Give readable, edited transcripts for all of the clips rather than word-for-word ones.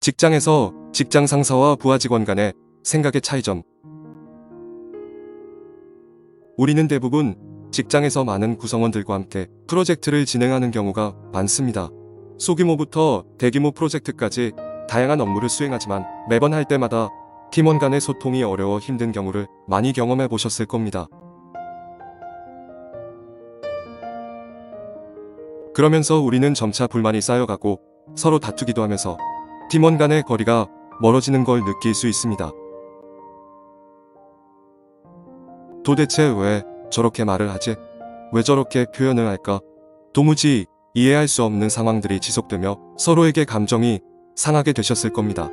직장에서 직장 상사와 부하 직원 간의 생각의 차이점. 우리는 대부분 직장에서 많은 구성원들과 함께 프로젝트를 진행하는 경우가 많습니다. 소규모부터 대규모 프로젝트까지 다양한 업무를 수행하지만 매번 할 때마다 팀원 간의 소통이 어려워 힘든 경우를 많이 경험해 보셨을 겁니다. 그러면서 우리는 점차 불만이 쌓여가고 서로 다투기도 하면서 팀원 간의 거리가 멀어지는 걸 느낄 수 있습니다. 도대체 왜 저렇게 말을 하지? 왜 저렇게 표현을 할까? 도무지 이해할 수 없는 상황들이 지속되며 서로에게 감정이 상하게 되셨을 겁니다.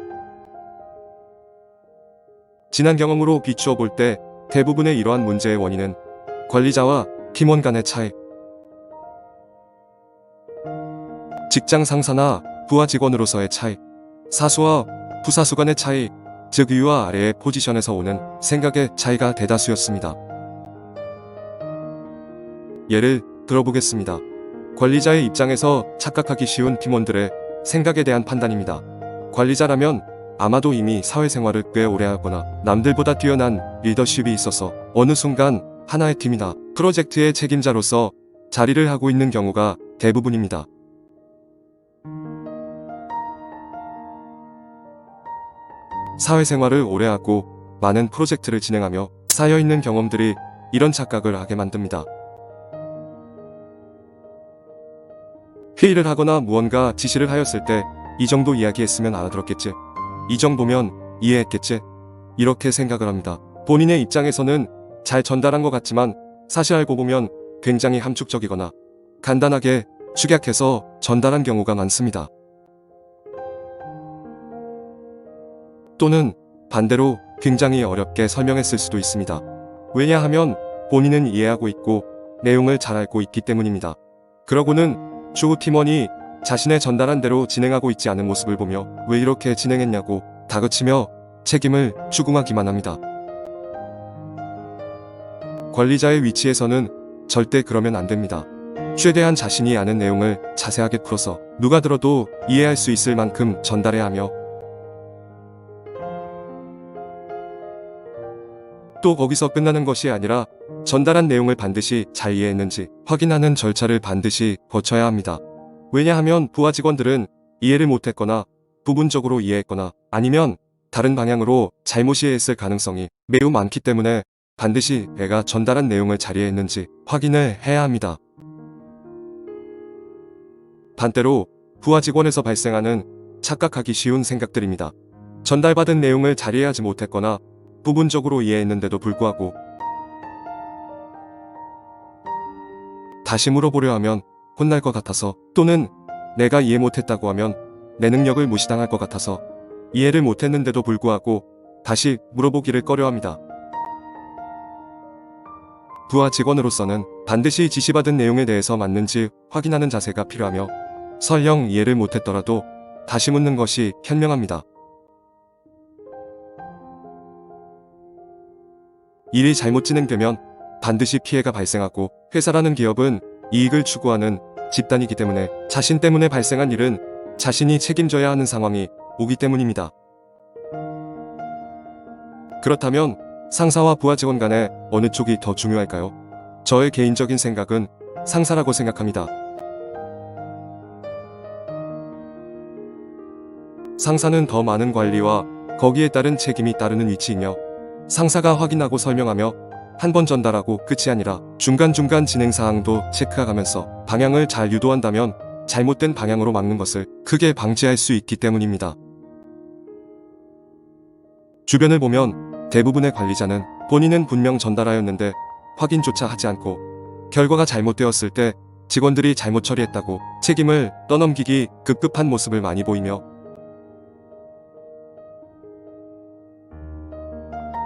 지난 경험으로 비추어 볼 때 대부분의 이러한 문제의 원인은 관리자와 팀원 간의 차이, 직장 상사나 부하 직원으로서의 차이, 사수와 부사수 간의 차이, 즉 위와 아래의 포지션에서 오는 생각의 차이가 대다수였습니다. 예를 들어보겠습니다. 관리자의 입장에서 착각하기 쉬운 팀원들의 생각에 대한 판단입니다. 관리자라면 아마도 이미 사회생활을 꽤 오래 하거나 남들보다 뛰어난 리더십이 있어서 어느 순간 하나의 팀이나 프로젝트의 책임자로서 자리를 하고 있는 경우가 대부분입니다. 사회생활을 오래 하고 많은 프로젝트를 진행하며 쌓여있는 경험들이 이런 착각을 하게 만듭니다. 회의를 하거나 무언가 지시를 하였을 때 이 정도 이야기했으면 알아들었겠지, 이 정도면 이해했겠지, 이렇게 생각을 합니다. 본인의 입장에서는 잘 전달한 것 같지만 사실 알고 보면 굉장히 함축적이거나 간단하게 축약해서 전달한 경우가 많습니다. 또는 반대로 굉장히 어렵게 설명했을 수도 있습니다. 왜냐하면 본인은 이해하고 있고 내용을 잘 알고 있기 때문입니다. 그러고는 추후 팀원이 자신의 전달한 대로 진행하고 있지 않은 모습을 보며 왜 이렇게 진행했냐고 다그치며 책임을 추궁하기만 합니다. 관리자의 위치에서는 절대 그러면 안 됩니다. 최대한 자신이 아는 내용을 자세하게 풀어서 누가 들어도 이해할 수 있을 만큼 전달해야 하며, 또 거기서 끝나는 것이 아니라 전달한 내용을 반드시 잘 이해했는지 확인하는 절차를 반드시 거쳐야 합니다. 왜냐하면 부하 직원들은 이해를 못했거나 부분적으로 이해했거나 아니면 다른 방향으로 잘못 이해했을 가능성이 매우 많기 때문에 반드시 내가 전달한 내용을 잘 이해했는지 확인을 해야 합니다. 반대로 부하 직원에서 발생하는 착각하기 쉬운 생각들입니다. 전달받은 내용을 잘 이해하지 못했거나 부분적으로 이해했는데도 불구하고 다시 물어보려 하면 혼날 것 같아서, 또는 내가 이해 못했다고 하면 내 능력을 무시당할 것 같아서 이해를 못했는데도 불구하고 다시 물어보기를 꺼려합니다. 부하 직원으로서는 반드시 지시받은 내용에 대해서 맞는지 확인하는 자세가 필요하며, 설령 이해를 못했더라도 다시 묻는 것이 현명합니다. 일이 잘못 진행되면 반드시 피해가 발생하고, 회사라는 기업은 이익을 추구하는 집단이기 때문에 자신 때문에 발생한 일은 자신이 책임져야 하는 상황이 오기 때문입니다. 그렇다면 상사와 부하 직원 간에 어느 쪽이 더 중요할까요? 저의 개인적인 생각은 상사라고 생각합니다. 상사는 더 많은 관리와 거기에 따른 책임이 따르는 위치이며, 상사가 확인하고 설명하며 한 번 전달하고 끝이 아니라 중간중간 진행사항도 체크해가면서 방향을 잘 유도한다면 잘못된 방향으로 막는 것을 크게 방지할 수 있기 때문입니다. 주변을 보면 대부분의 관리자는 본인은 분명 전달하였는데 확인조차 하지 않고 결과가 잘못되었을 때 직원들이 잘못 처리했다고 책임을 떠넘기기 급급한 모습을 많이 보이며,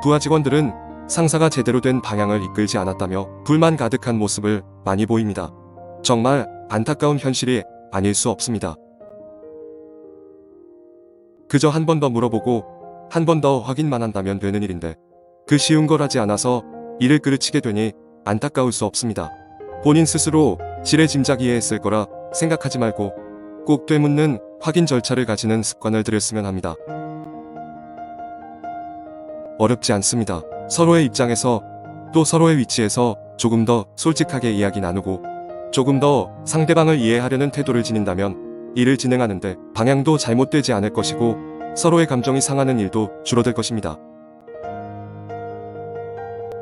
부하 직원들은 상사가 제대로 된 방향을 이끌지 않았다며 불만 가득한 모습을 많이 보입니다. 정말 안타까운 현실이 아닐 수 없습니다. 그저 한 번 더 물어보고 한 번 더 확인만 한다면 되는 일인데 그 쉬운 걸 하지 않아서 일을 그르치게 되니 안타까울 수 없습니다. 본인 스스로 지레짐작 이해했을 거라 생각하지 말고 꼭 되묻는 확인 절차를 가지는 습관을 들였으면 합니다. 어렵지 않습니다. 서로의 입장에서 또 서로의 위치에서 조금 더 솔직하게 이야기 나누고 조금 더 상대방을 이해하려는 태도를 지닌다면 일을 진행하는데 방향도 잘못되지 않을 것이고 서로의 감정이 상하는 일도 줄어들 것입니다.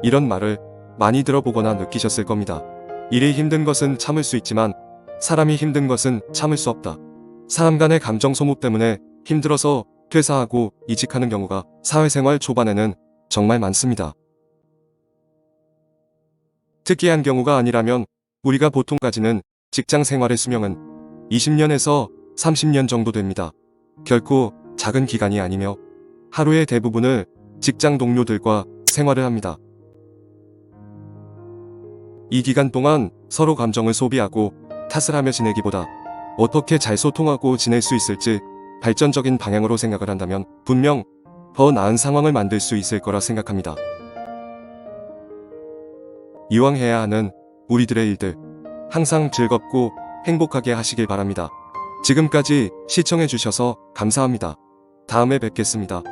이런 말을 많이 들어보거나 느끼셨을 겁니다. 일이 힘든 것은 참을 수 있지만 사람이 힘든 것은 참을 수 없다. 사람 간의 감정 소모 때문에 힘들어서 퇴사하고 이직하는 경우가 사회생활 초반에는 정말 많습니다. 특이한 경우가 아니라면 우리가 보통 가지는 직장 생활의 수명은 20년에서 30년 정도 됩니다. 결코 작은 기간이 아니며 하루의 대부분을 직장 동료들과 생활을 합니다. 이 기간 동안 서로 감정을 소비하고 탓을 하며 지내기보다 어떻게 잘 소통하고 지낼 수 있을지 발전적인 방향으로 생각을 한다면 분명 더 나은 상황을 만들 수 있을 거라 생각합니다. 이왕 해야 하는 우리들의 일들 항상 즐겁고 행복하게 하시길 바랍니다. 지금까지 시청해주셔서 감사합니다. 다음에 뵙겠습니다.